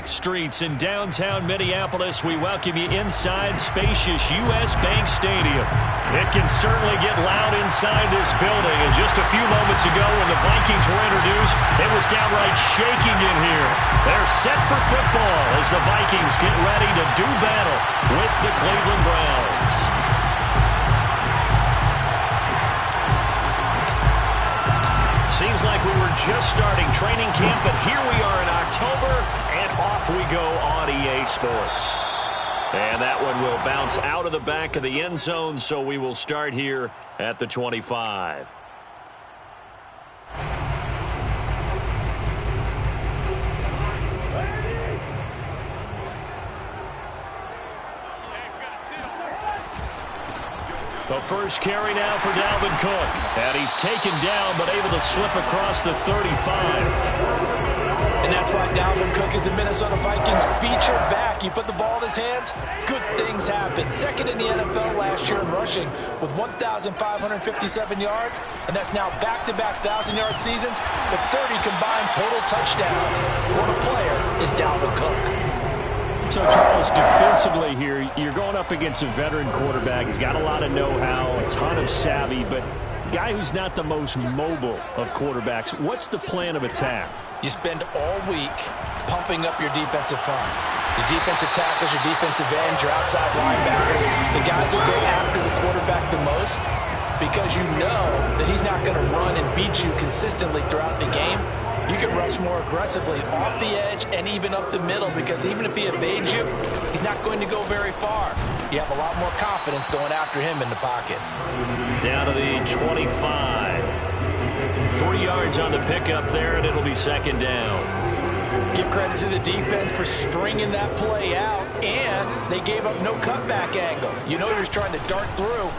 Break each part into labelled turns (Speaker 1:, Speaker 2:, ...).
Speaker 1: Streets in downtown Minneapolis. We welcome you inside spacious U.S. Bank Stadium. It can certainly get loud inside this building. And just a few moments ago when the Vikings were introduced, it was downright shaking in here. They're set for football as the Vikings get ready to do battle with the Cleveland Browns. Seems like we were just starting training camp, but here we are in October, and off we go on EA Sports. And that one will bounce out of the back of the end zone, so we will start here at the 25. The first carry now for Dalvin Cook. And he's taken down, but able to slip across the 35.
Speaker 2: And that's why Dalvin Cook is the Minnesota Vikings featured back. You put the ball in his hands, good things happen. Second in the NFL last year in rushing with 1,557 yards. And that's now back-to-back 1,000-yard seasons with 30 combined total touchdowns. What a player is Dalvin Cook.
Speaker 1: So, Charles, defensively here, you're going up against a veteran quarterback. He's got a lot of know-how, a ton of savvy, but a guy who's not the most mobile of quarterbacks. What's the plan of attack?
Speaker 2: You spend all week pumping up your defensive front. Your defensive tackles, your defensive ends, your outside linebackers, the guys who go after the quarterback the most, because you know that he's not going to run and beat you consistently throughout the game. You can rush more aggressively off the edge and even up the middle, because even if he evades you, he's not going to go very far. You have a lot more confidence going after him in the pocket.
Speaker 1: Down to the 25. 3 yards on the pickup there, and it'll be second down.
Speaker 2: Give credit to the defense for stringing that play out, and they gave up no cutback angle. You know you're trying to dart through.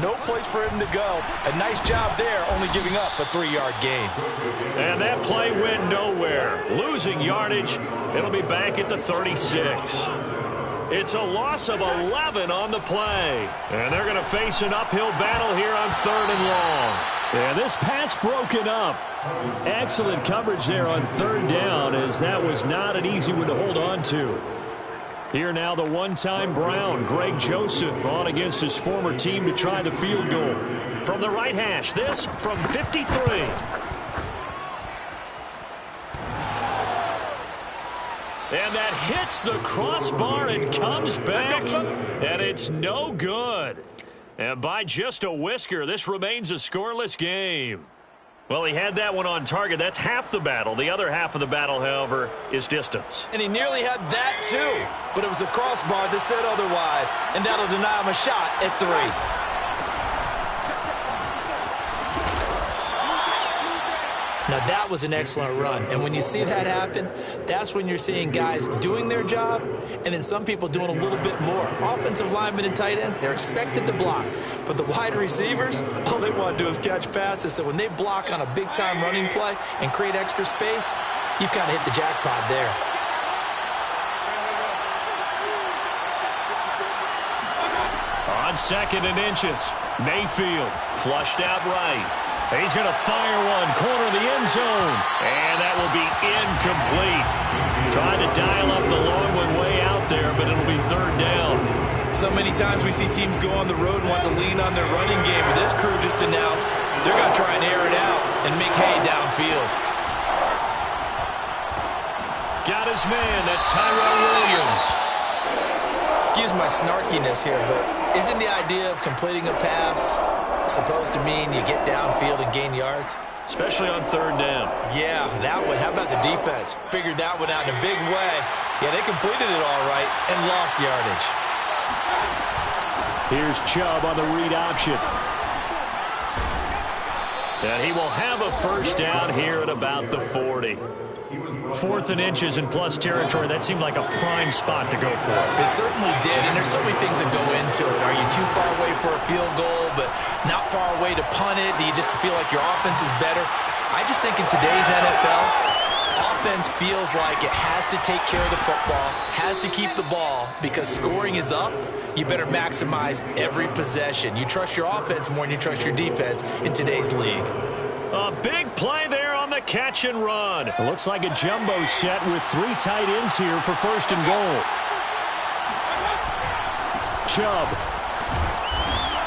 Speaker 2: No place for him to go. A nice job there, only giving up a 3-yard gain.
Speaker 1: And that play went nowhere. Losing yardage. It'll be back at the 36. It's a loss of 11 on the play. And they're going to face an uphill battle here on 3rd and long. And this pass broken up. Excellent coverage there on 3rd down, as that was not an easy one to hold on to. Here now the one-time Brown, Greg Joseph, on against his former team to try the field goal. From the right hash, this from 53. And that hits the crossbar and comes back, and it's no good. And by just a whisker, this remains a scoreless game. Well, he had that one on target. That's half the battle. The other half of the battle, however, is distance.
Speaker 2: And he nearly had that, too. But it was the crossbar that said otherwise. And that'll deny him a shot at 3. Now, that was an excellent run. And when you see that happen, that's when you're seeing guys doing their job and then some people doing a little bit more. Offensive linemen and tight ends, they're expected to block. But the wide receivers, all they want to do is catch passes. So when they block on a big-time running play and create extra space, you've kind of hit the jackpot there.
Speaker 1: On 2nd and inches, Mayfield flushed out right. He's going to fire one, corner of the end zone, and that will be incomplete. Trying to dial up the long one way out there, but it'll be 3rd down.
Speaker 2: So many times we see teams go on the road and want to lean on their running game, but this crew just announced they're going to try and air it out and make hay downfield.
Speaker 1: Got his man, that's Tyrell Williams.
Speaker 2: Excuse my snarkiness here, but isn't the idea of completing a pass supposed to mean you get downfield and gain yards?
Speaker 1: Especially on 3rd down.
Speaker 2: Yeah, that one. How about the defense? Figured that one out in a big way. Yeah, they completed it all right and lost yardage.
Speaker 1: Here's Chubb on the read option. And he will have a first down here at about the 40. 4th and inches in plus territory. That seemed like a prime spot to go for.
Speaker 2: It certainly did, and there's so many things that go into it. Are you too far away for a field goal, but not far away to punt it? Do you just feel like your offense is better? I just think in today's NFL, offense feels like it has to take care of the football, has to keep the ball, because scoring is up. You better maximize every possession. You trust your offense more than you trust your defense in today's league.
Speaker 1: A big play there on the the catch and run.
Speaker 3: It looks like a jumbo set with 3 tight ends here for first and goal. Chubb.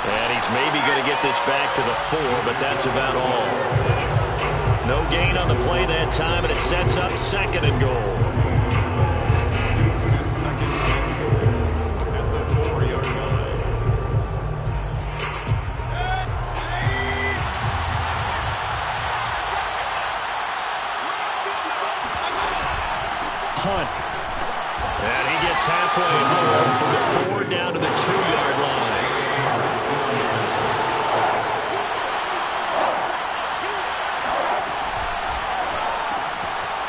Speaker 1: And he's maybe going to get this back to the 4, but that's about all. No gain on the play that time, and it sets up second and goal.
Speaker 3: Hunt.
Speaker 1: And he gets halfway home from the 4 down to the 2-yard line.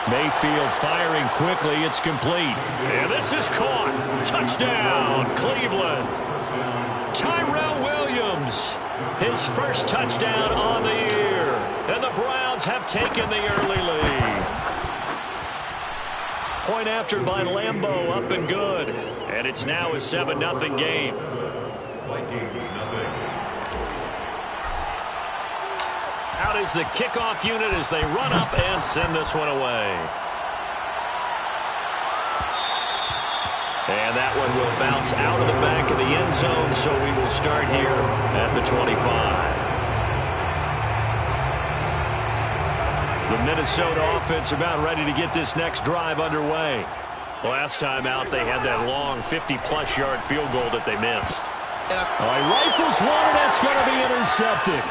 Speaker 1: Mayfield firing quickly. It's complete. And this is caught. Touchdown, Cleveland. Tyrell Williams, his first touchdown on the year. And the Browns have taken the early lead. Point after by Lambeau, up and good. And it's now a 7-0 game. Out is the kickoff unit as they run up and send this one away. And that one will bounce out of the back of the end zone, so we will start here at the 25. The Minnesota offense about ready to get this next drive underway. Last time out, they had that long 50-plus yard field goal that they missed.
Speaker 3: Rifles one, and that's going to be intercepted.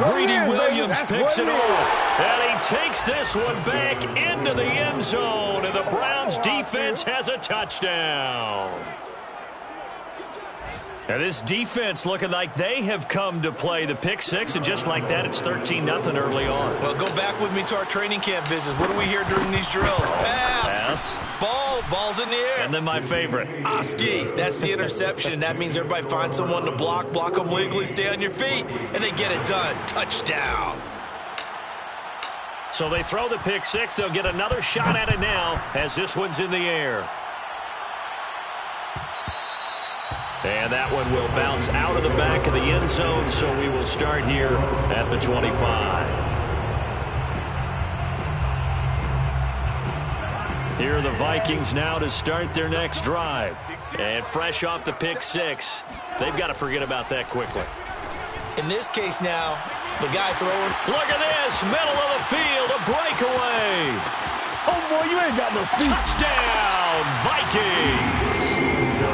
Speaker 1: Greedy Williams picks it off. And he takes this one back into the end zone, and the Browns defense has a touchdown. And this defense looking like they have come to play the pick six, and just like that, it's 13-0 early on.
Speaker 2: Well, go back with me to our training camp visits. What do we hear during these drills? Pass. Ball's in the air.
Speaker 1: And then my favorite.
Speaker 2: Oski, that's the interception. That means everybody finds someone to block them legally, stay on your feet, and they get it done. Touchdown.
Speaker 1: So they throw the pick six. They'll get another shot at it now as this one's in the air. And that one will bounce out of the back of the end zone, so we will start here at the 25. Here are the Vikings now to start their next drive. And fresh off the pick six, they've got to forget about that quickly.
Speaker 2: In this case now, the guy throwing.
Speaker 1: Look at this, middle of the field, a breakaway.
Speaker 3: Oh, boy, you ain't got no feet.
Speaker 1: Touchdown, Vikings.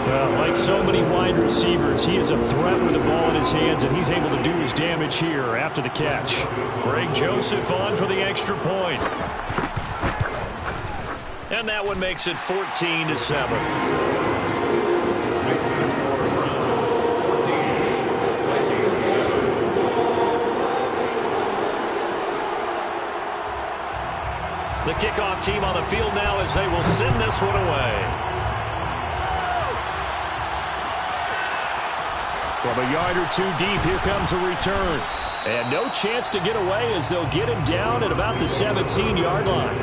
Speaker 3: Well, like so many wide receivers, he is a threat with the ball in his hands, and he's able to do his damage here after the catch.
Speaker 1: Greg Joseph on for the extra point. And that one makes it 14-7. The kickoff team on the field now as they will send this one away.
Speaker 3: From a yard or two deep, here comes a return. And no chance to get away as they'll get him down at about the 17-yard line.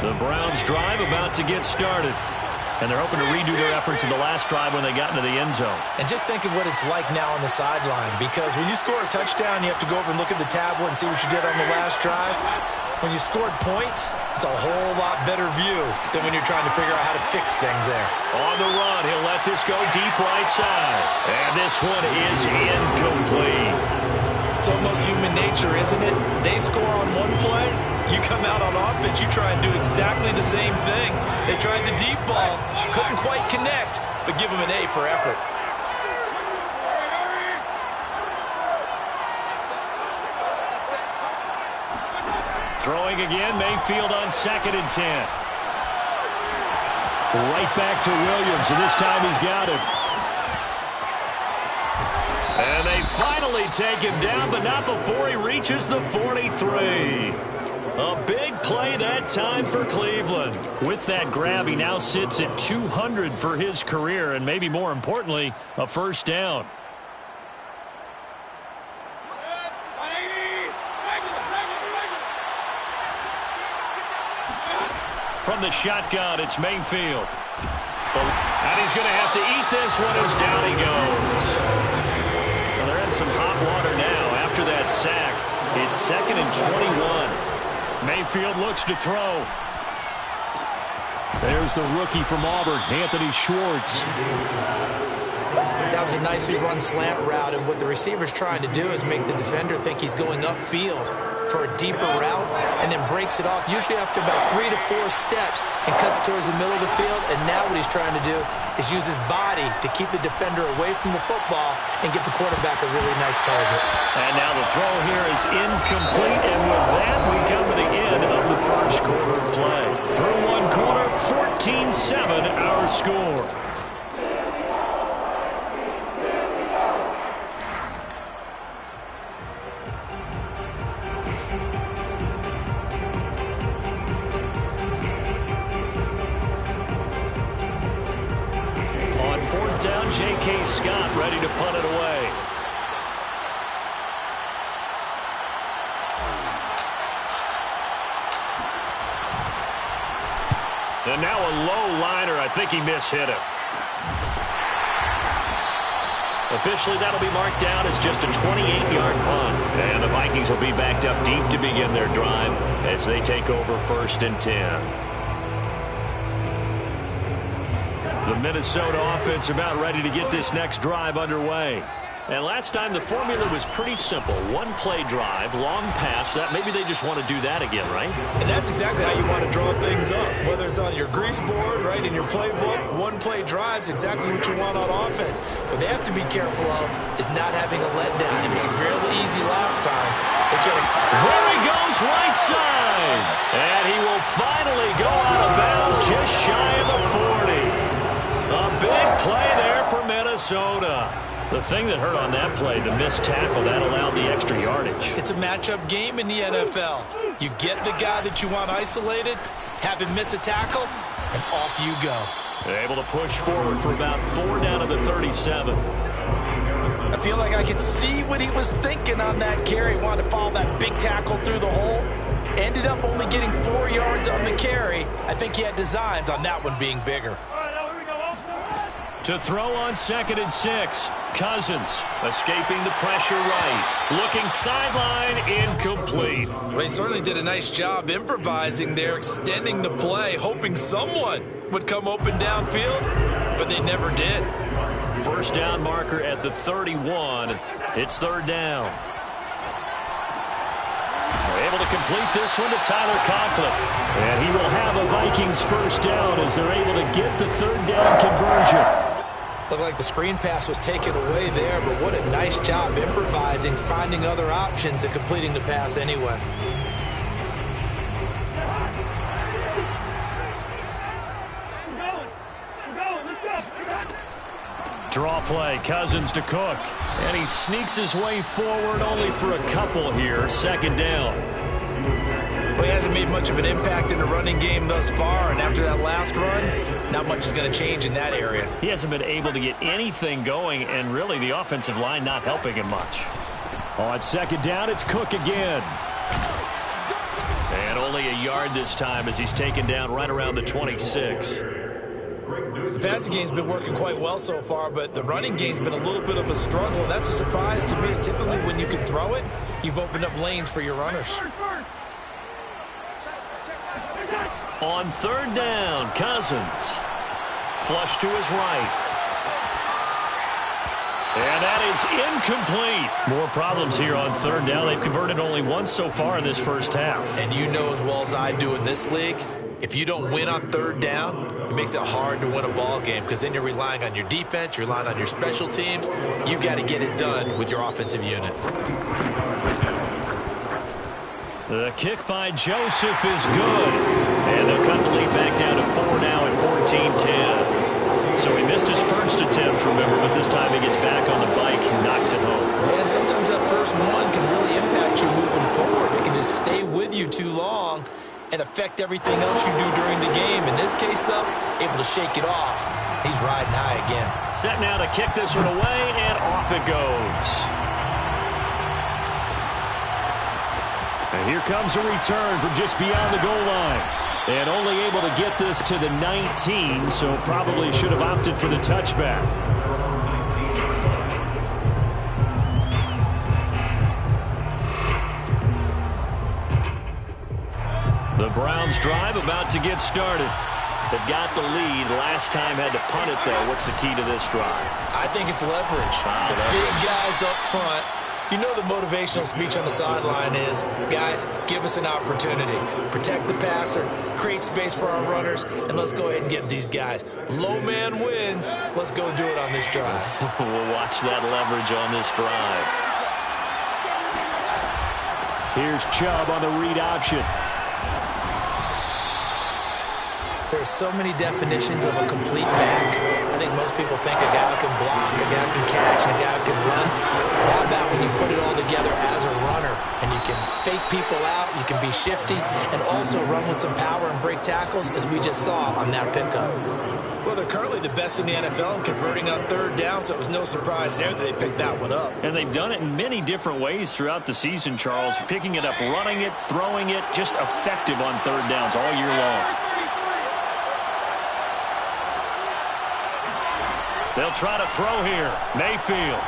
Speaker 1: The Browns drive about to get started. And they're hoping to redo their efforts in the last drive when they got into the end zone.
Speaker 2: And just think of what it's like now on the sideline, because when you score a touchdown, you have to go over and look at the tablet and see what you did on the last drive. When you scored points, it's a whole lot better view than when you're trying to figure out how to fix things there.
Speaker 1: On the run, he'll let this go deep right side. And this one is incomplete.
Speaker 2: It's almost human nature, isn't it? They score on one play, you come out on offense, you try and do exactly the same thing. They tried the deep ball, couldn't quite connect, but give them an A for effort.
Speaker 1: Throwing again, Mayfield on 2nd and 10.
Speaker 3: Right back to Williams, and this time he's got him.
Speaker 1: And they finally take him down, but not before he reaches the 43. A big play that time for Cleveland. With that grab, he now sits at 200 for his career, and maybe more importantly, a first down. From the shotgun, it's Mayfield. And he's going to have to eat this one as down he goes. Well, they're in some hot water now after that sack. It's 2nd and 21. Mayfield looks to throw.
Speaker 3: There's the rookie from Auburn, Anthony Schwartz.
Speaker 2: That was a nicely run slant route, and what the receiver's trying to do is make the defender think he's going upfield for a deeper route, and then breaks it off, usually after about 3 to 4 steps, and cuts towards the middle of the field. And now what he's trying to do is use his body to keep the defender away from the football and give the quarterback a really nice target.
Speaker 1: And now the throw here is incomplete, and with that, we come to the end of the first quarter of play. Through one quarter, 14-7 our score. Down, J.K. Scott ready to punt it away. And now a low liner. I think he mishit it. Officially, that'll be marked down as just a 28-yard punt. And the Vikings will be backed up deep to begin their drive as they take over 1st and 10. The Minnesota offense about ready to get this next drive underway. And last time the formula was pretty simple. One-play drive, long pass. That maybe they just want to do that again, right?
Speaker 2: And that's exactly how you want to draw things up. Whether it's on your grease board, right, in your playbook, one-play drive's exactly what you want on offense. What they have to be careful of is not having a letdown. It was real easy last time. They can't expect.
Speaker 1: There he goes, right side. And he will finally go out of bounds just shy of the 40. A big play there for Minnesota. The thing that hurt on that play, the missed tackle, that allowed the extra yardage.
Speaker 2: It's a matchup game in the NFL. You get the guy that you want isolated, have him miss a tackle, and off you go.
Speaker 1: Able to push forward for about 4 down to the 37.
Speaker 2: I feel like I could see what he was thinking on that carry. Wanted to follow that big tackle through the hole. Ended up only getting 4 yards on the carry. I think he had designs on that one being bigger.
Speaker 1: To throw on 2nd and 6. Cousins escaping the pressure right. Looking sideline, incomplete.
Speaker 2: Well, he certainly did a nice job improvising there, extending the play, hoping someone would come open downfield, but they never did.
Speaker 1: First down marker at the 31. It's 3rd down. They're able to complete this one to Tyler Conklin. And he will have a Vikings first down as they're able to get the 3rd down conversion.
Speaker 2: Looked like the screen pass was taken away there, but what a nice job improvising, finding other options, and completing the pass anyway.
Speaker 1: Draw play, Cousins to Cook. And he sneaks his way forward only for a couple here. 2nd down.
Speaker 2: Well, he hasn't made much of an impact in the running game thus far, and after that last run, not much is going to change in that area.
Speaker 1: He hasn't been able to get anything going, and really the offensive line not helping him much.
Speaker 3: On 2nd down, it's Cook again.
Speaker 1: And only a yard this time as he's taken down right around the 26.
Speaker 2: The passing game's been working quite well so far, but the running game's been a little bit of a struggle. That's a surprise to me. Typically, when you can throw it, you've opened up lanes for your runners.
Speaker 1: On 3rd down, Cousins. Flush to his right. And that is incomplete. More problems here on 3rd down. They've converted only once so far in this first half.
Speaker 2: And you know as well as I do in this league, if you don't win on 3rd down, it makes it hard to win a ball game because then you're relying on your defense, you're relying on your special teams. You've got to get it done with your offensive unit.
Speaker 1: The kick by Joseph is good. And they'll cut the lead back down to 4 now at 14-10. So he missed his first attempt, remember, but this time he gets back on the bike and knocks it home.
Speaker 2: And sometimes that first one can really impact you moving forward. It can just stay with you too long and affect everything else you do during the game. In this case, though, able to shake it off. He's riding high again.
Speaker 1: Set now to kick this one away, and off it goes.
Speaker 3: And here comes a return from just beyond the goal line. And only able to get this to the 19, so probably should have opted for the touchback. The Browns drive about to get started. They've got the lead. Last time had to punt it, though. What's the key to this drive?
Speaker 2: I think it's leverage. The big guys up front. You know the motivational speech on the sideline is, guys, give us an opportunity. Protect the passer, create space for our runners, and let's go ahead and get these guys. Low man wins. Let's go do it on this drive.
Speaker 1: We'll watch that leverage on this drive.
Speaker 3: Here's Chubb on the read option.
Speaker 2: There's so many definitions of a complete back. I think most people think a guy who can block, a guy who can catch, and a guy who can run. How about when you put it all together as a runner, and you can fake people out, you can be shifty, and also run with some power and break tackles, as we just saw on that pickup. Well, they're currently the best in the NFL in converting on third down, so it was no surprise there that they picked that one up.
Speaker 1: And they've done it in many different ways throughout the season, Charles. Picking it up, running it, throwing it, just effective on third downs all year long. They'll try to throw here. Mayfield.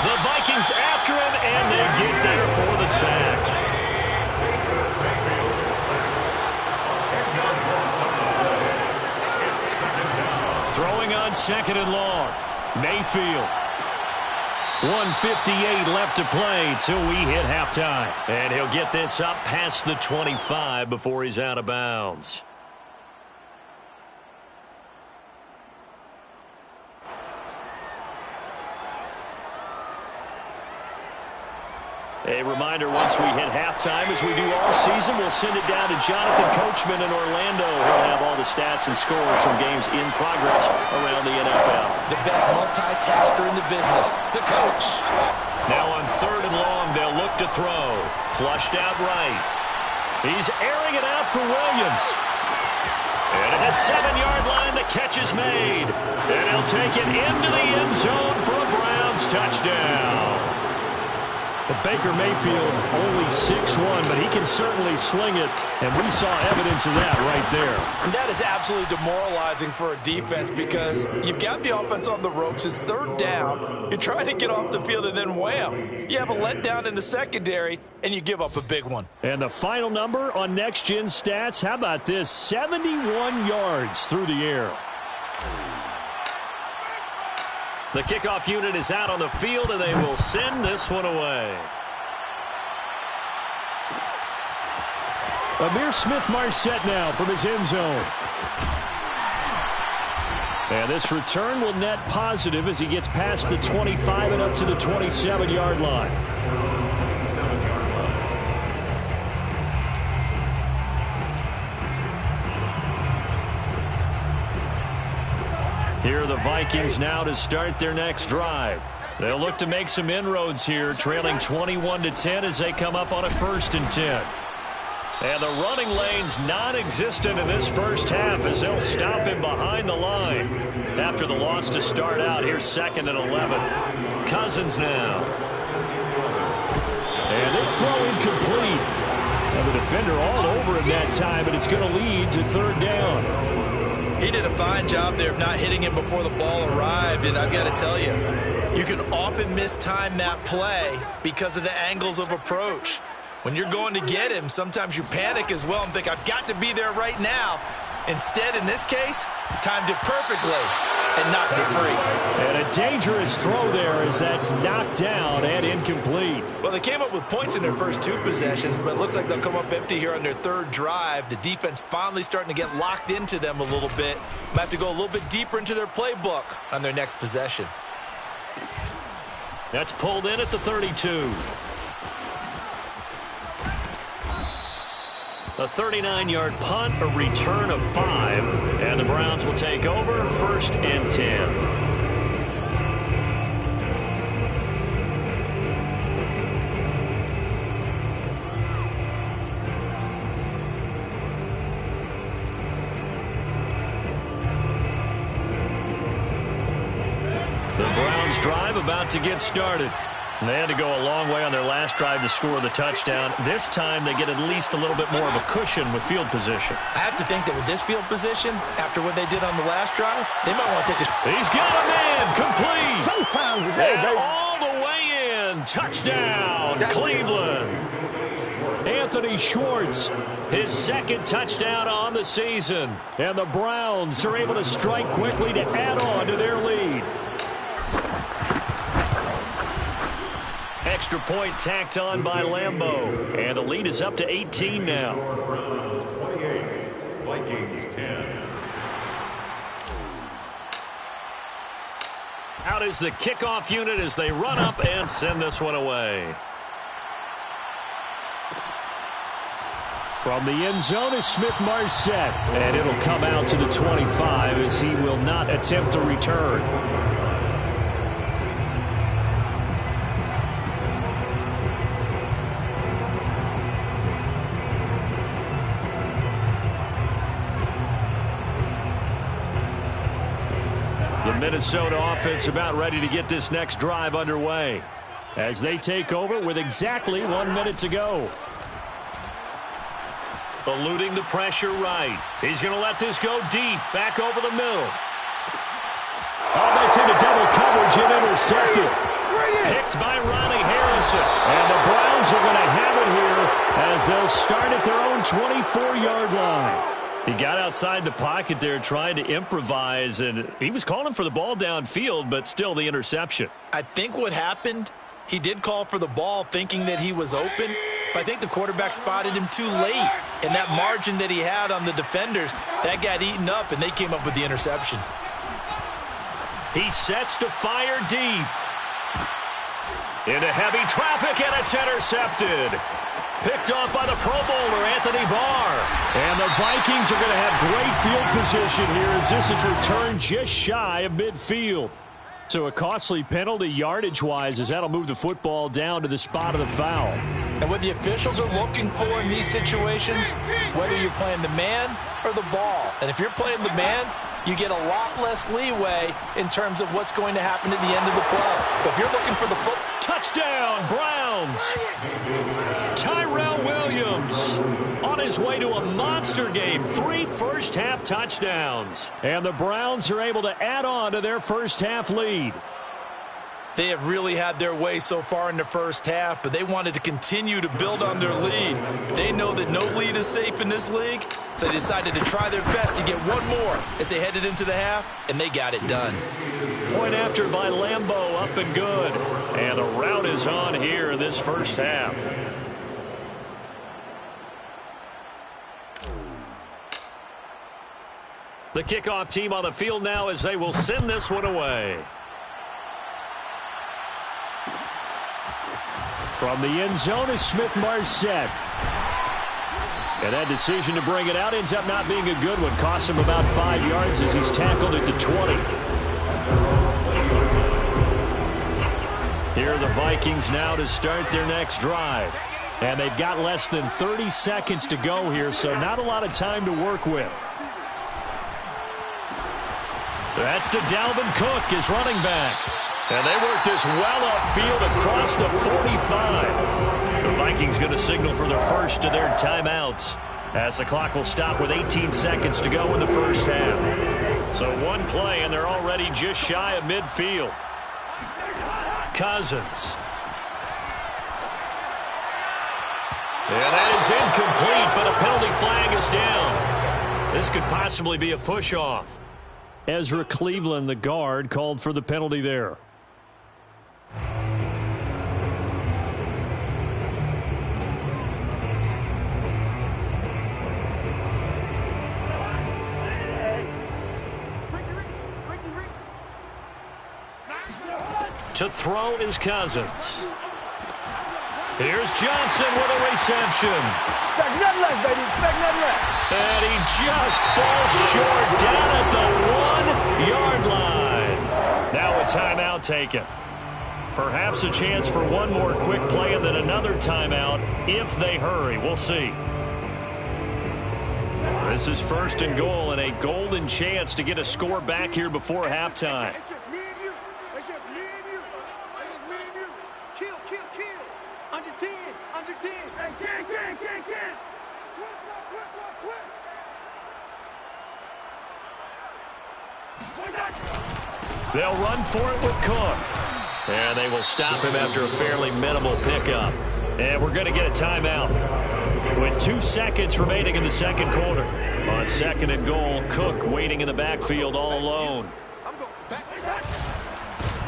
Speaker 1: The Vikings after him, and they get there for the sack. Throwing on second and long. Mayfield. 1:58 left to play till we hit halftime. And he'll get this up past the 25 before he's out of bounds. A reminder, once we hit halftime, as we do all season, we'll send it down to Jonathan Coachman in Orlando. He'll have all the stats and scores from games in progress around the NFL.
Speaker 2: The best multitasker in the business, the coach.
Speaker 1: Now on third and long, they'll look to throw. Flushed out right. He's airing it out for Williams. And at the 7-yard line, the catch is made. And he'll take it into the end zone for a Browns touchdown.
Speaker 3: But Baker Mayfield only 6'1", but he can certainly sling it, and we saw evidence of that right there.
Speaker 4: And that is absolutely demoralizing for a defense because you've got the offense on the ropes. It's third down. You're trying to get off the field, and then wham. You have a letdown in the secondary, and you give up a big one.
Speaker 3: And the final number on Next Gen Stats, how about this? 71 yards through the air.
Speaker 1: The kickoff unit is out on the field, and they will send this one away.
Speaker 3: Amir Smith-Marset now from his end zone. And this return will net positive as he gets past the 25 and up to the 27-yard line. Here are the Vikings now to start their next drive. They'll look to make some inroads here, trailing 21-10 as they come up on a 1st and 10. And the running lane's non-existent in this first half as they'll stop him behind the line. After the loss to start out, here's 2nd and 11. Cousins now. And this throw incomplete. And the defender all over him that time, but it's going to lead to 3rd down.
Speaker 2: He did a fine job there of not hitting him before the ball arrived, and I've got to tell you, you can often mistime that play because of the angles of approach. When you're going to get him, sometimes you panic as well and think, I've got to be there right now. Instead, in this case, timed it perfectly and knocked it free.
Speaker 3: And a dangerous throw there as that's knocked down and incomplete.
Speaker 2: Well, they came up with points in their first 2 possessions, but it looks like they'll come up empty here on their 3rd drive. The defense finally starting to get locked into them a little bit. Might have to go a little bit deeper into their playbook on their next possession.
Speaker 1: That's pulled in at the 32. A 39-yard punt, a return of 5, and the Browns will take over 1st and 10. The Browns drive about to get started.
Speaker 3: They had to go a long way on their last drive to score the touchdown. This time they get at least a little bit more of a cushion with field position.
Speaker 2: I have to think that with this field position, after what they did on the last drive, they might want to take a...
Speaker 3: He's got a man, complete.
Speaker 5: Sometimes today,
Speaker 3: And
Speaker 5: baby.
Speaker 3: all the way in, touchdown, Cleveland. Anthony Schwartz, his second touchdown on the season. And the Browns are able to strike quickly to add on to their lead. Extra point tacked on by Lambeau. And the lead is up to 18 now.
Speaker 1: 28, Vikings 10.
Speaker 3: Out is the kickoff unit as they run up and send this one away. From the end zone is Smith-Marsette. And it'll come out to the 25 as he will not attempt to return. The Minnesota offense about ready to get this next drive underway as they take over with exactly 1 minute to go. Eluding the pressure right. He's going to let this go deep, back over the middle. Oh, that's into double coverage and intercepted. Picked by Ronnie Harrison. And the Browns are going to have it here as they'll start at their own 24-yard line. He got outside the pocket there trying to improvise, and he was calling for the ball downfield, but still the interception.
Speaker 2: I think what happened, he did call for the ball thinking that he was open, but I think the quarterback spotted him too late. And that margin that he had on the defenders, that got eaten up, and they came up with the interception.
Speaker 3: He sets to fire deep. Into heavy traffic, and it's intercepted. Picked off by the Pro Bowler, Anthony Barr. And the Vikings are going to have great field position here as this is returned just shy of midfield. So a costly penalty yardage-wise as that'll move the football down to the spot of the foul.
Speaker 2: And what the officials are looking for in these situations, whether you're playing the man or the ball. And if you're playing the man, you get a lot less leeway in terms of what's going to happen at the end of the play. But if you're looking for the foot...
Speaker 3: Touchdown, Browns! Tyrell Williams on his way to a monster game. 3 first-half touchdowns. And the Browns are able to add on to their first-half lead.
Speaker 2: They have really had their way so far in the first half, but they wanted to continue to build on their lead. They know that no lead is safe in this league, so they decided to try their best to get one more as they headed into the half, and they got it done.
Speaker 3: Point after by Lambeau, up and good. And the route is on here in this first half. The kickoff team on the field now as they will send this one away. From the end zone is Smith-Marsette. And that decision to bring it out ends up not being a good one. Costs him about 5 yards as he's tackled at the 20. Here are the Vikings now to start their next drive. And they've got less than 30 seconds to go here, so not a lot of time to work with. That's to Dalvin Cook, his running back. And they work this well upfield across the 45. The Vikings going to signal for their first of their timeouts as the clock will stop with 18 seconds to go in the first half. So one play, and they're already just shy of midfield. Cousins. And that is incomplete, but a penalty flag is down. This could possibly be a push-off. Ezra Cleveland, the guard, called for the penalty there. To throw is Cousins. Here's Johnson with a reception.
Speaker 5: Expect nothing less, baby. Expect nothing less.
Speaker 3: And he just falls short down at the 1-yard line. Now a timeout taken. Perhaps a chance for one more quick play and then another timeout if they hurry. We'll see. This is 1st and goal and a golden chance to get a score back here before halftime.
Speaker 5: It's just me and you. It's just me and you. It's just me and you. Kill. Under 10. Under 10. Hey, can.
Speaker 1: They'll run for it with Cook. And they will stop him after a fairly minimal pickup. And we're going to get a timeout with 2 seconds remaining in the second quarter. On 2nd and goal, Cook waiting in the backfield all alone.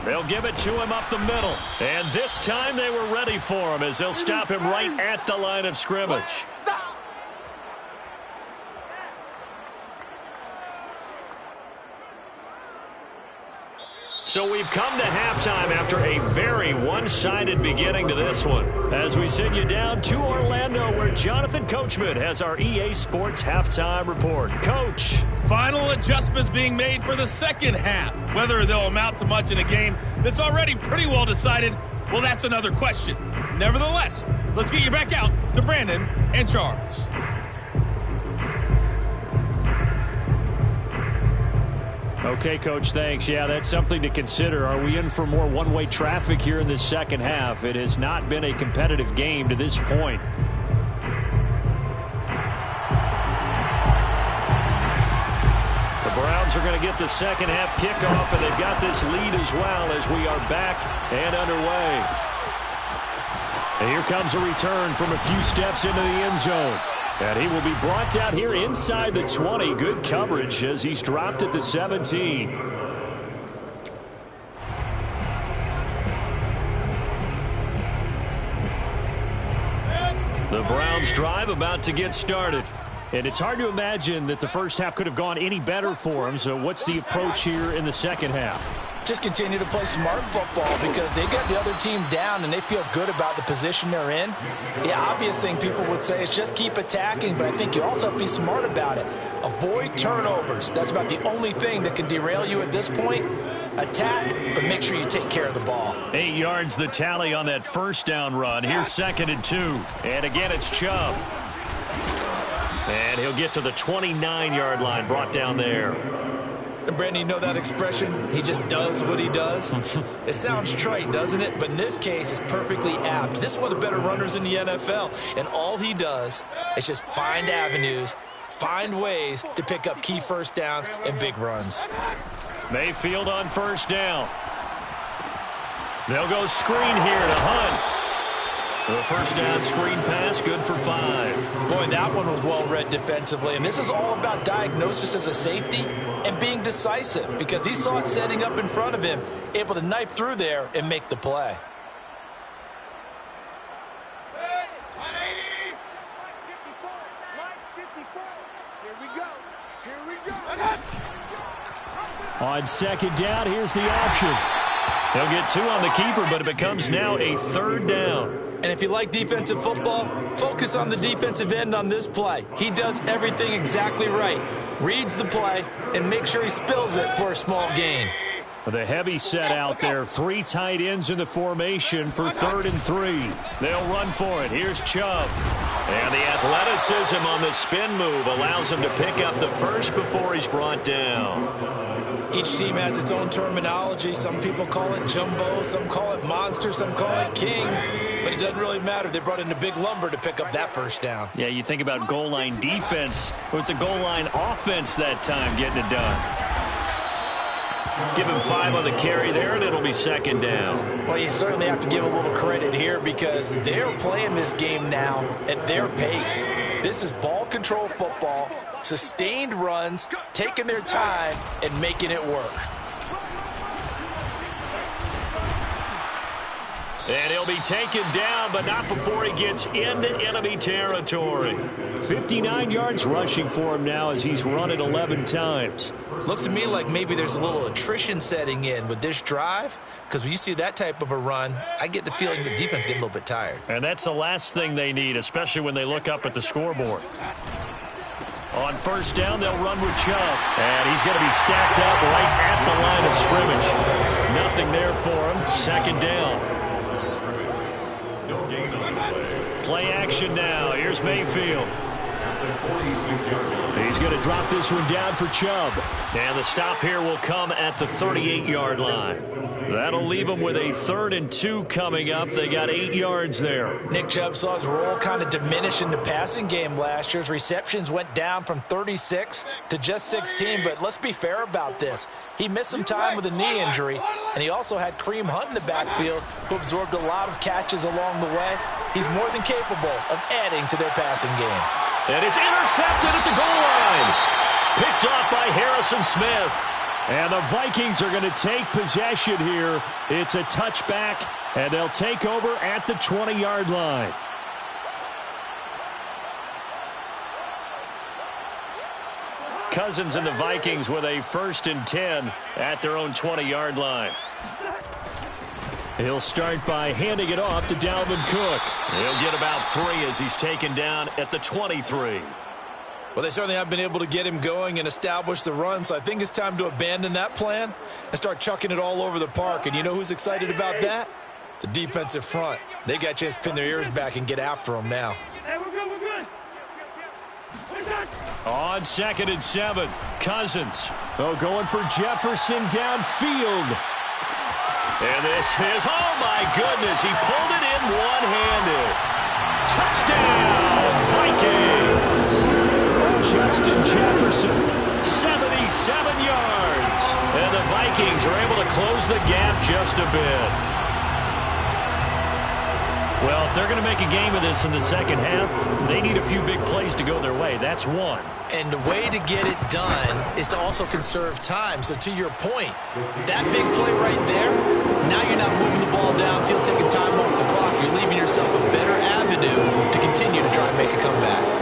Speaker 1: They'll give it to him up the middle. And this time they were ready for him as they'll stop him right at the line of scrimmage. So we've come to halftime after a very one-sided beginning to this one. As we send you down to Orlando, where Jonathan Coachman has our EA Sports halftime report. Coach.
Speaker 6: Final adjustments being made for the second half. Whether they'll amount to much in a game that's already pretty well decided, well, that's another question. Nevertheless, let's get you back out to Brandon and Charles.
Speaker 1: Okay, Coach, thanks. Yeah, that's something to consider. Are we in for more one-way traffic here in this second half? It has not been a competitive game to this point. The Browns are going to get the second half kickoff, and they've got this lead as well as we are back and underway. And here comes a return from a few steps into the end zone. And he will be brought down here inside the 20. Good coverage as he's dropped at the 17. The Browns drive about to get started. And it's hard to imagine that the first half could have gone any better for them. So what's the approach here in the second half?
Speaker 2: Just continue to play smart football because they got the other team down and they feel good about the position they're in. The obvious thing people would say is just keep attacking, but I think you also have to be smart about it. Avoid turnovers. That's about the only thing that can derail you at this point. Attack, but make sure you take care of the ball.
Speaker 1: 8 yards the tally on that first down run. Here's 2nd and 2. And again, it's Chubb. And he'll get to the 29-yard line, brought down there.
Speaker 2: And Brandon, you know that expression? He just does what he does. It sounds trite, doesn't it? But in this case, it's perfectly apt. This is one of the better runners in the NFL. And all he does is just find avenues, find ways to pick up key first downs and big runs.
Speaker 1: Mayfield on first down. They'll go screen here to Hunt. The first down screen pass, good for 5.
Speaker 2: Boy, that one was well read defensively. And this is all about diagnosis as a safety and being decisive because he saw it setting up in front of him, able to knife through there and make the play.
Speaker 1: On second down, here's the option. They'll get 2 on the keeper, but it becomes now a 3rd down.
Speaker 2: And if you like defensive football, focus on the defensive end on this play. He does everything exactly right. Reads the play and makes sure he spills it for a small gain.
Speaker 1: The heavy set out there. 3 tight ends in the formation for 3rd and 3. They'll run for it. Here's Chubb. And the athleticism on the spin move allows him to pick up the first before he's brought down.
Speaker 2: Each team has its own terminology. Some people call it jumbo, some call it monster, some call it king. But it doesn't really matter. They brought in a big lumber to pick up that first down.
Speaker 1: Yeah, you think about goal line defense with the goal line offense that time getting it done. Give him 5 on the carry there, and it'll be 2nd down.
Speaker 2: Well, you certainly have to give a little credit here because they're playing this game now at their pace. This is ball control football, sustained runs, taking their time, and making it work.
Speaker 1: And he'll be taken down, but not before he gets into enemy territory. 59 yards rushing for him now as he's run it 11 times.
Speaker 2: Looks to me like maybe there's a little attrition setting in with this drive, because when you see that type of a run, I get the feeling the defense getting a little bit tired.
Speaker 1: And that's the last thing they need, especially when they look up at the scoreboard. On first down, they'll run with Chubb. And he's going to be stacked up right at the line of scrimmage. Nothing there for him. 2nd down. Play action now. Here's Mayfield. He's going to drop this one down for Chubb. And the stop here will come at the 38-yard line.
Speaker 3: That'll leave them with a 3rd and 2 coming up. They got 8 yards there.
Speaker 2: Nick Chubb saw his role kind of diminish in the passing game last year. His receptions went down from 36 to just 16, but let's be fair about this. He missed some time with a knee injury, and he also had Kareem Hunt in the backfield, who absorbed a lot of catches along the way. He's more than capable of adding to their passing game.
Speaker 3: And it's intercepted at the goal line. Picked off by Harrison Smith. And the Vikings are going to take possession here. It's a touchback, and they'll take over at the 20-yard line. Cousins and the Vikings with a 1st and 10 at their own 20-yard line. He'll start by handing it off to Dalvin Cook. He'll get about 3 as he's taken down at the 23.
Speaker 4: Well, they certainly have been able to get him going and establish the run, so I think it's time to abandon that plan and start chucking it all over the park. And you know who's excited about that? The defensive front. They got a chance to pin their ears back and get after him now.
Speaker 5: Hey, we're good, we're good.
Speaker 3: On 2nd and 7, Cousins. Oh, going for Jefferson downfield. And this is, oh my goodness, he pulled it in one-handed. Touchdown, Vikings. Justin Jefferson, 77 yards. And the Vikings are able to close the gap just a bit. Well, if they're going to make a game of this in the second half, they need a few big plays to go their way. That's one.
Speaker 4: And the way to get it done is to also conserve time. So to your point, that big play right there, now you're not moving the ball downfield, taking time off the clock. You're leaving yourself a better avenue to continue to try and make a comeback.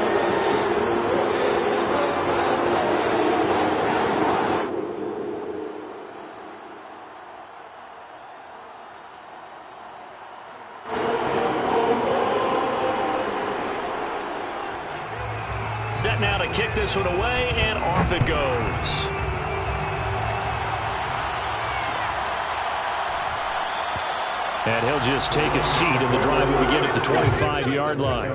Speaker 3: Set now to kick this one away, and off it goes. And he'll just take a seat in the drive when we get at the 25-yard line.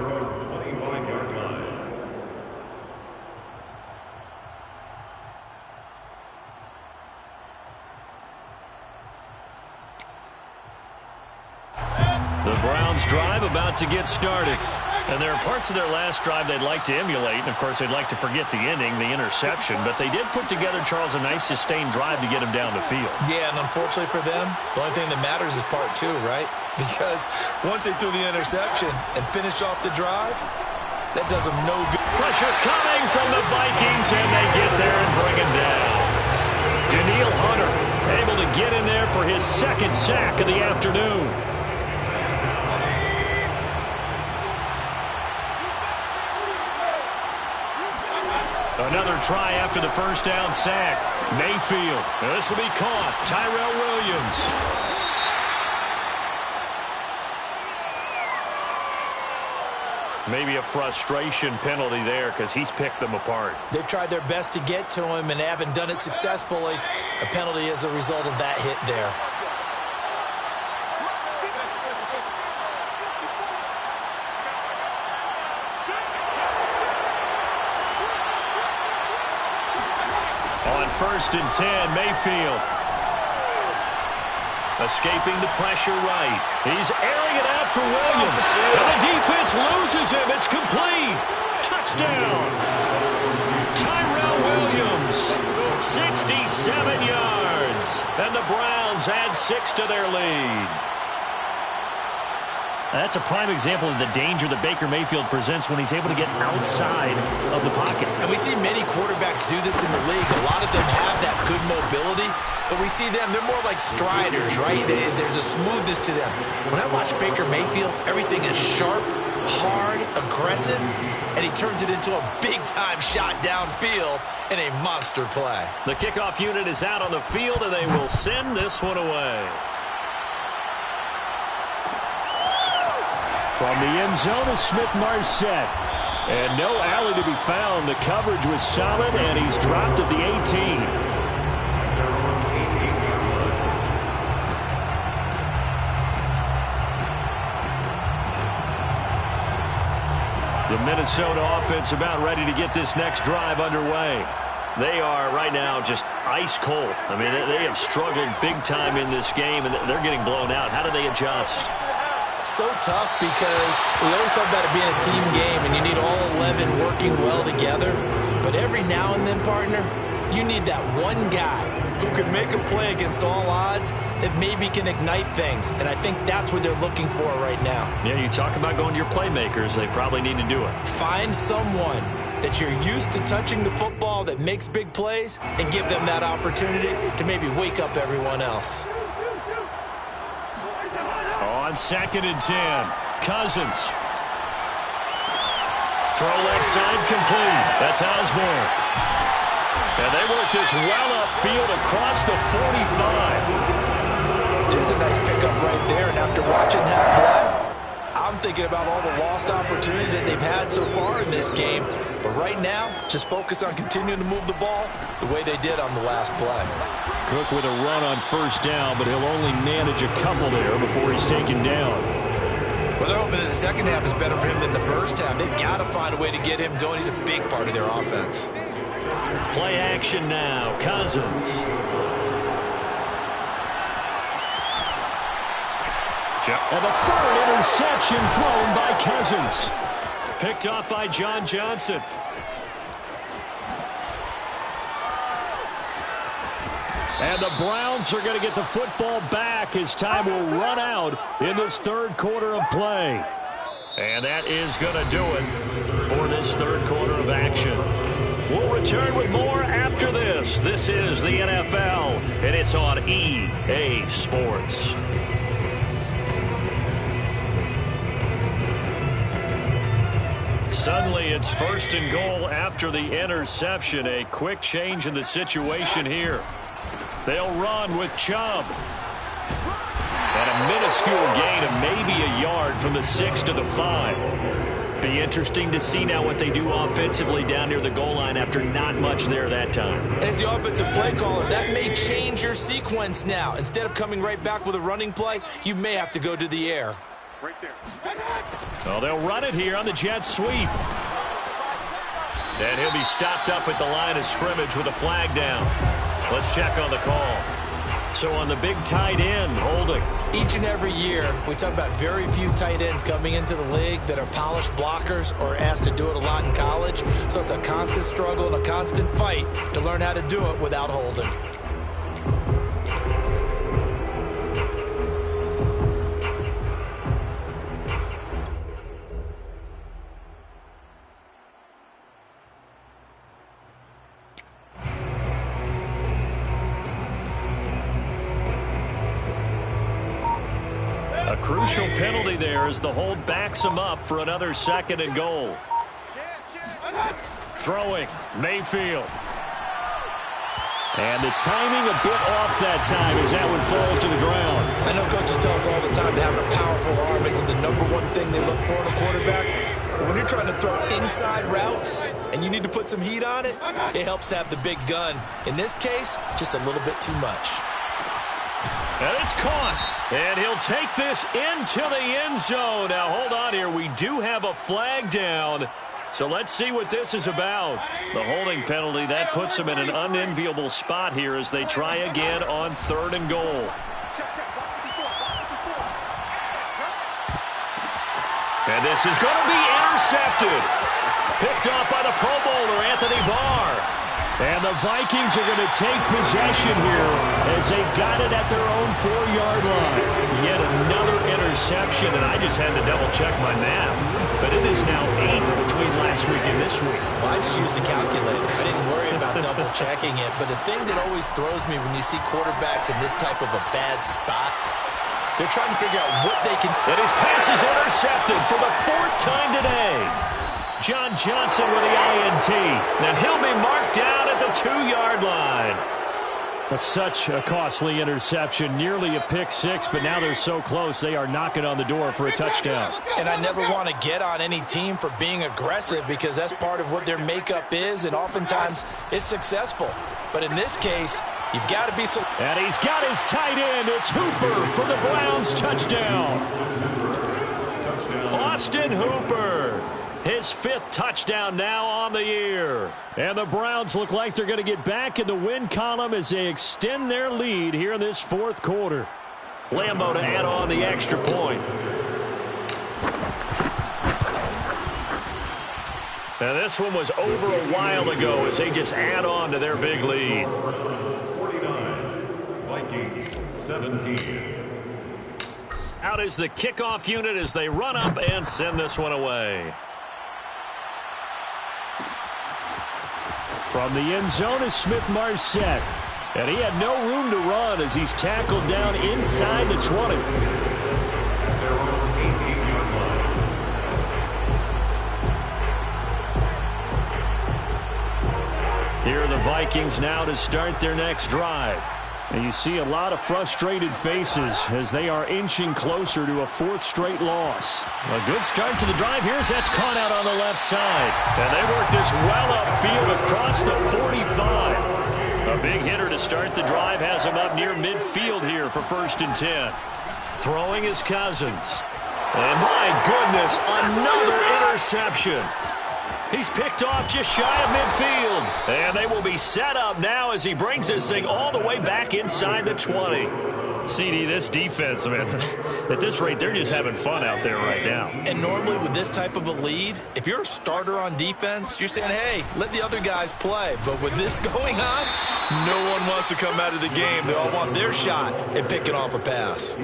Speaker 3: The Browns drive about to get started. And there are parts of their last drive they'd like to emulate. And, of course, they'd like to forget the ending, the interception. But they did put together, Charles, a nice sustained drive to get him down the field.
Speaker 4: Yeah, and unfortunately for them, the only thing that matters is part 2, right? Because once they threw the interception and finished off the drive, that does them no good.
Speaker 3: Pressure coming from the Vikings, and they get there and bring him down. Danielle Hunter able to get in there for his 2nd sack of the afternoon. Another try after the first down sack. Mayfield. This will be caught. Tyrell Williams. Maybe a frustration penalty there because he's picked them apart.
Speaker 4: They've tried their best to get to him and haven't done it successfully. A penalty as a result of that hit there.
Speaker 3: On 1st and 10, Mayfield. Escaping the pressure right. He's airing it out for Williams. And the defense loses him. It's complete. Touchdown. Tyrell Williams. 67 yards. And the Browns add 6 to their lead. That's a prime example of the danger that Baker Mayfield presents when he's able to get outside of the pocket.
Speaker 4: And we see many quarterbacks do this in the league. A lot of them have that good mobility, but we see them, they're more like striders, right? There's a smoothness to them. When I watch Baker Mayfield, everything is sharp, hard, aggressive, and he turns it into a big-time shot downfield in a monster play.
Speaker 3: The kickoff unit is out on the field, and they will send this one away. From the end zone is Smith-Marsette. And no alley to be found. The coverage was solid, and he's dropped at the 18. The Minnesota offense about ready to get this next drive underway. They are right now just
Speaker 1: ice cold. I mean, they have struggled big time in this game, and they're getting blown out. How do they adjust?
Speaker 2: So tough because we always talk about it being a team game, and you need all 11 working well together. But every now and then, partner, you need that one guy who can make a play against all odds that maybe can ignite things. And I think that's what they're looking for right now.
Speaker 1: Yeah, you talk about going to your playmakers. They probably need to do it.
Speaker 2: Find someone that you're used to touching the football that makes big plays and give them that opportunity to maybe wake up everyone else.
Speaker 3: On 2nd and 10, Cousins. Throw left side complete. That's Osborne. And they work this well upfield across the 45.
Speaker 2: There's a nice pickup right there, and after watching that play, I'm thinking about all the lost opportunities that they've had so far in this game. But right now, just focus on continuing to move the ball the way they did on the last play.
Speaker 3: Cook with a run on 1st down, but he'll only manage a couple there before he's taken down.
Speaker 2: Well, they're hoping that the second half is better for him than the first half. They've got to find a way to get him going. He's a big part of their offense.
Speaker 1: Play action now. Cousins.
Speaker 3: And the 3rd interception thrown by Cousins. Picked off by John Johnson. And the Browns are going to get the football back as time will run out in this 3rd quarter of play. And that is going to do it for this 3rd quarter of action. We'll return with more after this. This is the NFL, and it's on EA Sports. Suddenly, it's 1st and goal after the interception. A quick change in the situation here. They'll run with Chubb. And a minuscule gain of maybe a yard from the 6 to the 5. Be interesting to see now what they do offensively down near the goal line after not much there that time.
Speaker 2: As the offensive play caller, that may change your sequence now. Instead of coming right back with a running play, you may have to go to the air.
Speaker 5: Right there.
Speaker 3: Well, they'll run it here on the jet sweep. And he'll be stopped up at the line of scrimmage with a flag down. Let's check on the call. So on the big tight end, holding.
Speaker 2: Each and every year, we talk about very few tight ends coming into the league that are polished blockers or asked to do it a lot in college. So it's a constant struggle and a constant fight to learn how to do it without holding.
Speaker 3: A crucial penalty there as the hold backs him up for another 2nd and goal. Throwing, Mayfield. And the timing a bit off that time as that one falls to the ground.
Speaker 2: I know coaches tell us all the time that having a powerful arm isn't the #1 thing they look for in a quarterback. But when you're trying to throw inside routes and you need to put some heat on it, it helps have the big gun. In this case, just a little bit too much.
Speaker 3: And it's caught. And he'll take this into the end zone. Now, hold on here. We do have a flag down. So let's see what this is about. The holding penalty, that puts them in an unenviable spot here as they try again on 3rd and goal. And this is going to be intercepted. Picked off by the Pro Bowler, Anthony Barr. And the Vikings are going to take possession here as they've got it at their own 4-yard line. Yet another interception, and I just had to double-check my math. But it is now 8 between last week and this week.
Speaker 2: Well, I just used a calculator. I didn't worry about double-checking it. But the thing that always throws me when you see quarterbacks in this type of a bad spot, they're trying to figure out what they can...
Speaker 3: And his pass is intercepted for the 4th time today. John Johnson with the INT. Then he'll be marked down at the 2-yard line. That's such a costly interception. Nearly a pick 6, but now they're so close they are knocking on the door for a touchdown.
Speaker 2: And I never want to get on any team for being aggressive because that's part of what their makeup is, and oftentimes it's successful. But in this case, you've got to be...
Speaker 3: And he's got his tight end. It's Hooper for the Browns touchdown. Austin Hooper.
Speaker 1: His 5th touchdown now on the year. And the Browns look like they're going to get back in the win column as they extend their lead here in this 4th quarter. Lambeau to add on the extra point. And this one was over a while ago as they just add on to their big lead.
Speaker 3: 49, Vikings 17.
Speaker 1: Out is the kickoff unit as they run up and send this one away. From the end zone is Smith-Marsette. And he had no room to run as he's tackled down inside the 20.
Speaker 3: Their own 18-yard line.
Speaker 1: Here are the Vikings now to start their next drive. And you see a lot of frustrated faces as they are inching closer to a 4th straight loss. A good start to the drive. Here's that's caught out on the left side. And they work this well upfield across the 45. A big hitter to start the drive has him up near midfield here for 1st and 10. Throwing is Cousins. And my goodness, another interception. He's picked off just shy of midfield. And they will be set up now as he brings this thing all the way back inside the 20. CD, this defense, man, at this rate, they're just having fun out there right now.
Speaker 4: And normally with this type of a lead, if you're a starter on defense, you're saying, hey, let the other guys play. But with this going on, no one wants to come out of the game. They all want their shot at picking off a pass.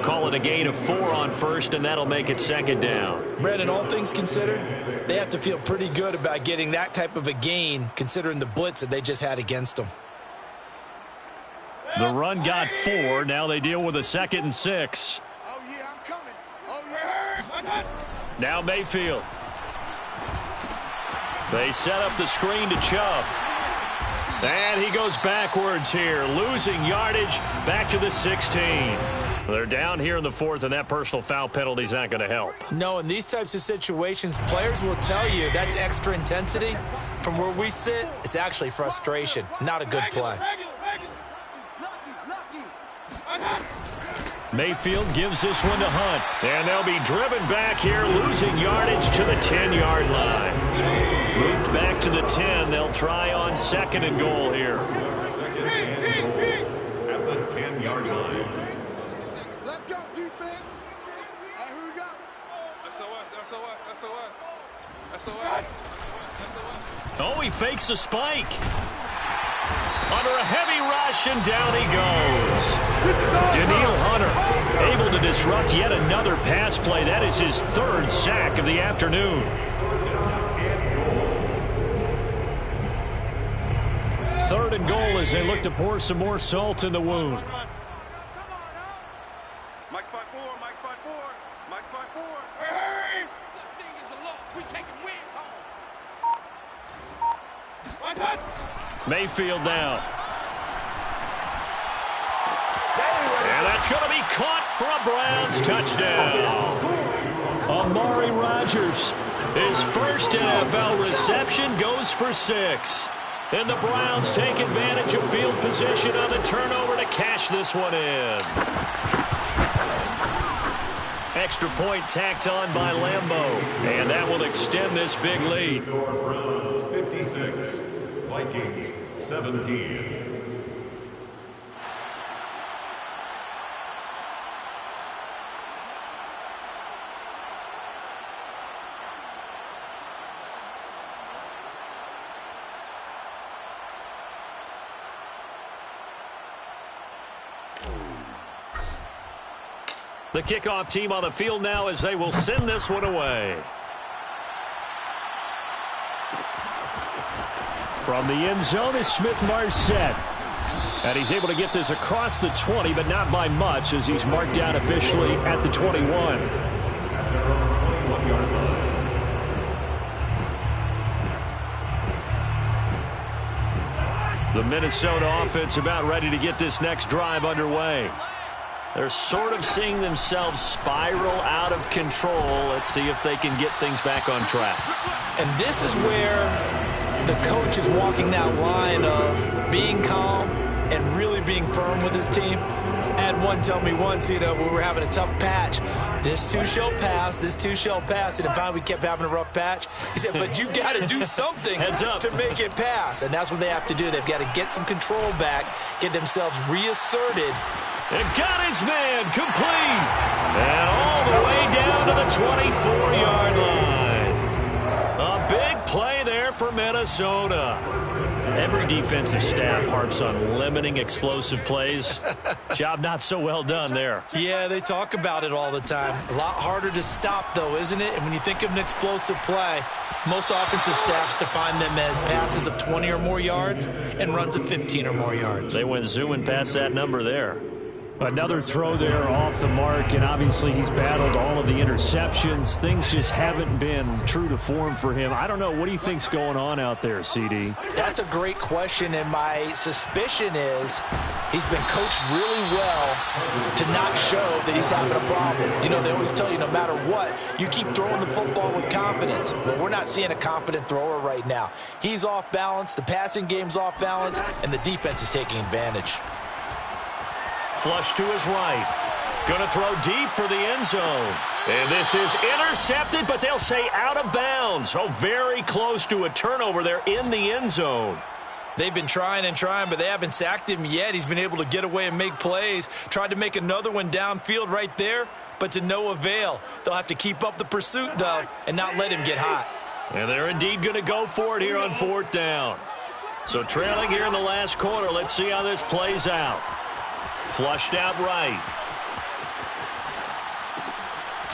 Speaker 1: Call it a gain of 4 on 1st, and that'll make it 2nd down.
Speaker 4: Brandon, all things considered, they have to feel pretty good about getting that type of a gain, considering the blitz that they just had against them.
Speaker 1: The run got 4. Now they deal with a 2nd and 6.
Speaker 5: Oh, yeah, I'm coming. Oh, yeah.
Speaker 1: Now Mayfield. They set up the screen to Chubb. And he goes backwards here, losing yardage back to the 16. They're down here in the 4th, and that personal foul penalty is not going to help.
Speaker 4: No, in these types of situations, players will tell you that's extra intensity. From where we sit, it's actually frustration, not a good play.
Speaker 1: Mayfield gives this one to Hunt. And they'll be driven back here, losing yardage to the 10-yard line. Moved back to the 10. They'll try on 2nd and goal here.
Speaker 3: At the 10-yard line.
Speaker 5: Let's go, defense. All right, who we got? SOS.
Speaker 1: Oh, he fakes a spike. Under a heavy rush, and down he goes. Danielle Hunter able to disrupt yet another pass play. That is his 3rd sack of the afternoon. 3rd and goal as they look to pour some more salt in the wound.
Speaker 5: Mike spot 4.
Speaker 1: Mayfield now. And that's going to be caught for a Browns touchdown. Amari Rodgers, his 1st NFL reception, goes for 6. And the Browns take advantage of field position on the turnover to cash this one in. Extra point tacked on by Lambeau. And that will extend this big lead.
Speaker 3: Browns 56, Vikings 17.
Speaker 1: The kickoff team on the field now as they will send this one away. From the end zone is Smith-Marsette. And he's able to get this across the 20, but not by much as he's marked down officially at the 21. The Minnesota offense about ready to get this next drive underway. They're sort of seeing themselves spiral out of control. Let's see if they can get things back on track.
Speaker 4: And this is where the coach is walking that line of being calm and really being firm with his team.
Speaker 2: I had one tell me once, we were having a tough patch. This too shall pass, this too shall pass. And finally we kept having a rough patch. He said, but you've got to do something to make it pass. And that's what they have to do. They've got to get some control back, get themselves reasserted.
Speaker 3: And got his man complete. And all the way down to the 24-yard line. A big play there for Minnesota. Every defensive staff harps on limiting explosive plays. Job not so well done there.
Speaker 2: Yeah, they talk about it all the time. A lot harder to stop, though, isn't it? And when you think of an explosive play, most offensive staffs define them as passes of 20 or more yards and runs of 15 or more yards.
Speaker 3: They went zooming past that number there.
Speaker 7: Another throw there off the mark, and obviously he's battled all of the interceptions. Things just haven't been true to form for him. I don't know. What do you think's going on out there, CD?
Speaker 2: That's a great question, and my suspicion is he's been coached really well to not show that he's having a problem. They always tell you no matter what, you keep throwing the football with confidence. But we're not seeing a confident thrower right now. He's off balance, the passing game's off balance, and the defense is taking advantage.
Speaker 3: Flush to his right. Going to throw deep for the end zone. And this is intercepted, but they'll say out of bounds. Oh, very close to a turnover there in the end zone.
Speaker 2: They've been trying and trying, but they haven't sacked him yet. He's been able to get away and make plays. Tried to make another one downfield right there, but to no avail. They'll have to keep up the pursuit, though, and not let him get hot.
Speaker 3: And they're indeed going to go for it here on 4th down. So trailing here in the last quarter. Let's see how this plays out. Flushed out right.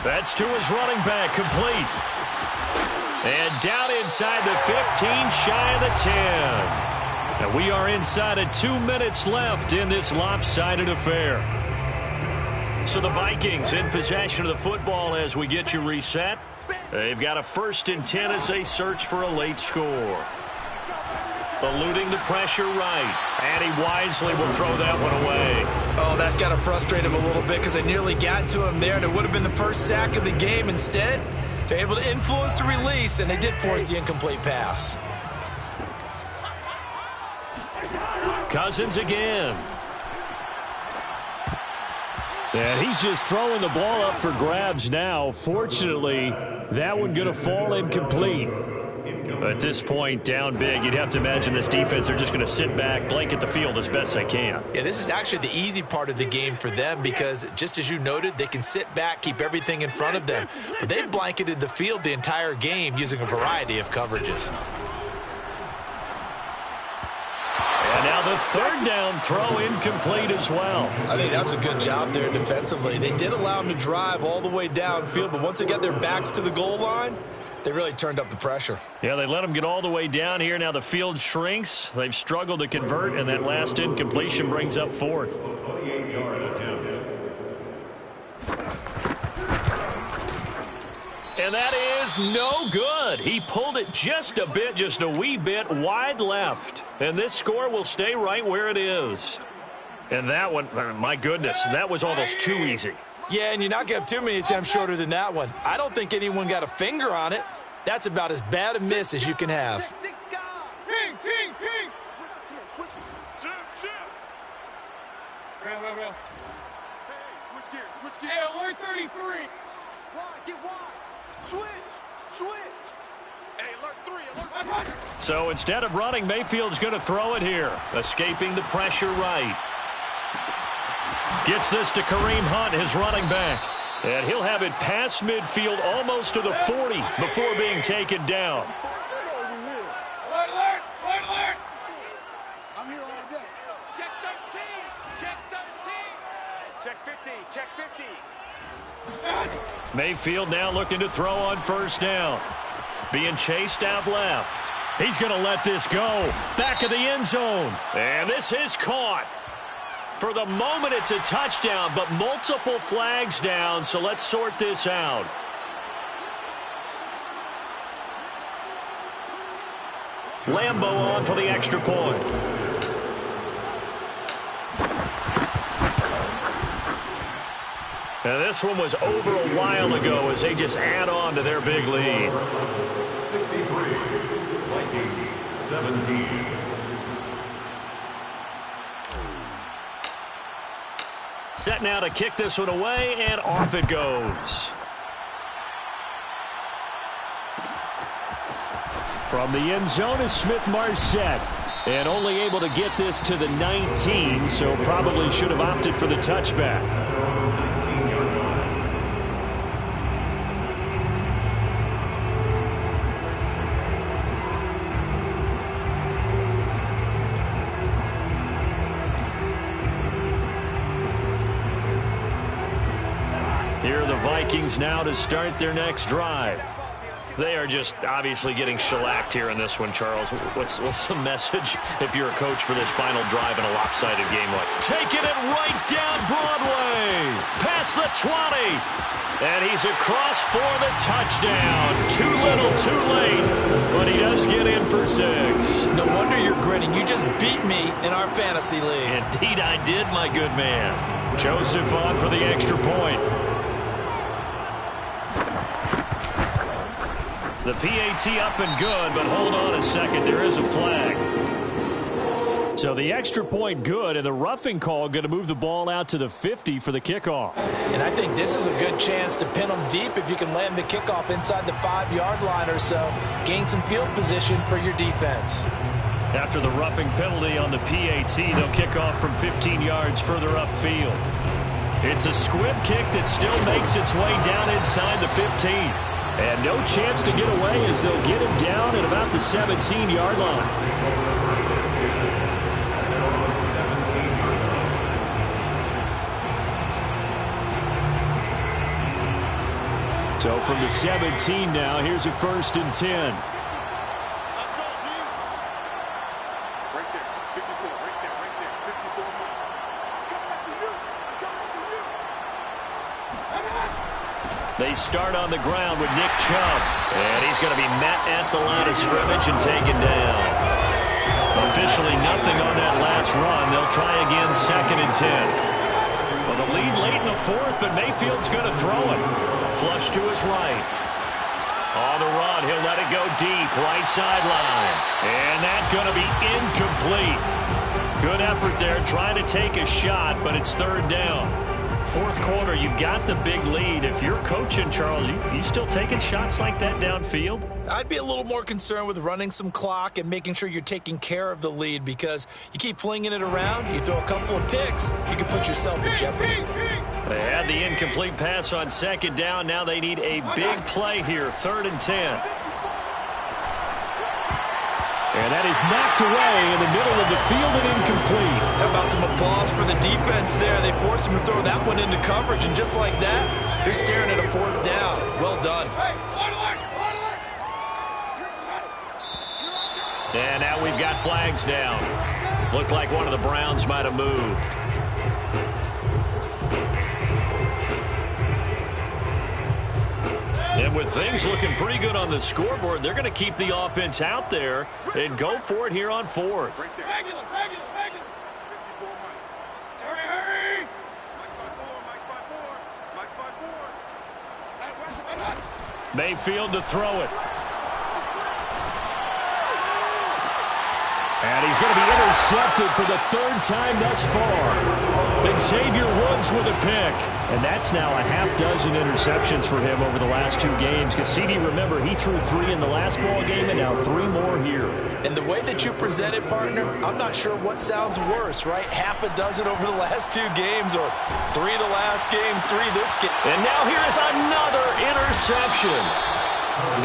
Speaker 3: That's to his running back, complete. And down inside the 15, shy of the 10. And we are inside of 2 minutes left in this lopsided affair. So the Vikings in possession of the football as we get you reset. They've got a 1st and 10 as they search for a late score. Eluding the pressure right. And he wisely will throw that one away.
Speaker 2: Oh, that's got to frustrate him a little bit because they nearly got to him there, and it would have been the first sack of the game. Instead, they're able to influence the release, and they did force the incomplete pass.
Speaker 3: Cousins again.
Speaker 7: And he's just throwing the ball up for grabs now. Fortunately, that one going to fall incomplete.
Speaker 3: At this point, down big, you'd have to imagine this defense, they're just going to sit back, blanket the field as best they can.
Speaker 2: Yeah, this is actually the easy part of the game for them because, just as you noted, they can sit back, keep everything in front of them. But they've blanketed the field the entire game using a variety of coverages.
Speaker 3: And now the 3rd down throw incomplete as well.
Speaker 2: I think that was a good job there defensively. They did allow them to drive all the way downfield, but once they got their backs to the goal line, they really turned up the pressure.
Speaker 3: Yeah, they let them get all the way down here. Now the field shrinks. They've struggled to convert, and that last incompletion brings up 4th. And that is no good. He pulled it just a bit, just a wee bit wide left. And this score will stay right where it is. And that one, my goodness, that was almost too easy.
Speaker 2: Yeah, and you're not going to have too many attempts shorter than that one. I don't think anyone got a finger on it. That's about as bad a miss as you can have.
Speaker 5: Switch gears. Hey, alert 33. Wide, get wide. Switch. Hey, alert 3, alert 3.
Speaker 3: So instead of running, Mayfield's going to throw it here. Escaping the pressure right. Gets this to Kareem Hunt, his running back. And he'll have it past midfield almost to the 40 before being taken down.
Speaker 5: Alert. I'm here all day. Check 13. Check 50. Check 50.
Speaker 3: Mayfield now looking to throw on 1st down. Being chased out left. He's going to let this go. Back of the end zone. And this is caught. For the moment, it's a touchdown, but multiple flags down, so let's sort this out. Lambo on for the extra point. Now, this one was over a while ago as they just add on to their big lead.
Speaker 8: 63, Vikings 17.
Speaker 1: set now to kick this one away, and off it goes.
Speaker 7: From the end zone is Smith-Marsette. And only able to get this to the 19, so probably should have opted for the touchback. Here are the Vikings now to start their next drive.
Speaker 1: They are just obviously getting shellacked here in this one, Charles. What's the message if you're a coach for this final drive in a lopsided game like? Taking it right down Broadway. Past the 20. And he's across for the touchdown. Too little, too late. But he does get in for 6.
Speaker 2: No wonder you're grinning. You just beat me in our fantasy league.
Speaker 1: Indeed I did, my good man. Joseph on for the extra point. The PAT up and good, but hold on a second. There is a flag.
Speaker 7: So the extra point good, and the roughing call going to move the ball out to the 50 for the kickoff.
Speaker 2: And I think this is a good chance to pin them deep if you can land the kickoff inside the 5-yard line or so. Gain some field position for your defense.
Speaker 1: After the roughing penalty on the PAT, they'll kick off from 15 yards further upfield. It's a squib kick that still makes its way down inside the 15.
Speaker 7: And no chance to get away as they'll get him down at about the 17-yard line. So from the 17 now, here's a 1st and 10.
Speaker 1: They start on the ground with Nick Chubb. And he's going to be met at the line of scrimmage and taken down. Officially nothing on that last run. They'll try again 2nd and 10. Well, the lead late in the 4th, but Mayfield's going to throw it. Flush to his right. On the run, he'll let it go deep, right sideline. And that's going to be incomplete. Good effort there, trying to take a shot, but it's 3rd down. 4th quarter, you've got the big lead. If you're coaching, Charles, you still taking shots like that downfield?
Speaker 2: I'd be a little more concerned with running some clock and making sure you're taking care of the lead, because you keep flinging it around, you throw a couple of picks, you can put yourself in jeopardy.
Speaker 1: They had the incomplete pass on 2nd down. Now they need a big play here, 3rd and 10.
Speaker 7: And that is knocked away in the middle of the field and incomplete.
Speaker 2: How about some applause for the defense there? They forced him to throw that one into coverage, and just like that, they're staring at a 4th down. Well done.
Speaker 1: And now we've got flags down. Looked like one of the Browns might have moved. And with things looking pretty good on the scoreboard, they're going to keep the offense out there and go for it here on 4th. Mayfield to throw it.
Speaker 7: And he's going to be intercepted for the 3rd time thus far. Xavier Woods with a pick. And that's now a half dozen interceptions for him over the last 2 games. Because CD, remember, he threw 3 in the last ball game and now 3 more here.
Speaker 2: And the way that you present it, partner, I'm not sure what sounds worse, right? Half a dozen over the last 2 games, or 3 the last game, 3 this game.
Speaker 1: And now here is another interception.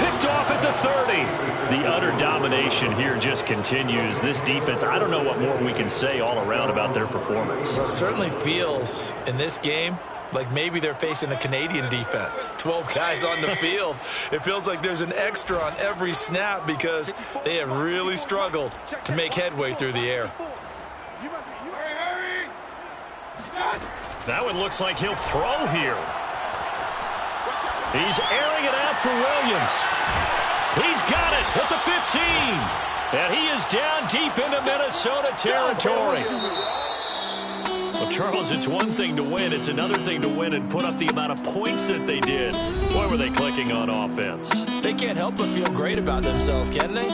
Speaker 1: Picked off at the 30. The utter domination here just continues. This defense, I don't know what more we can say all around about their performance.
Speaker 2: Well, it certainly feels in this game like maybe they're facing a Canadian defense. 12 guys on the field. It feels like there's an extra on every snap because they have really struggled to make headway through the air.
Speaker 1: That one looks like he'll throw here. He's airing it out for Williams. He's got it at the 15. And he is down deep into Minnesota territory. Well, Charles, it's one thing to win. It's another thing to win and put up the amount of points that they did. Boy, were they clicking on offense.
Speaker 2: They can't help but feel great about themselves, can they?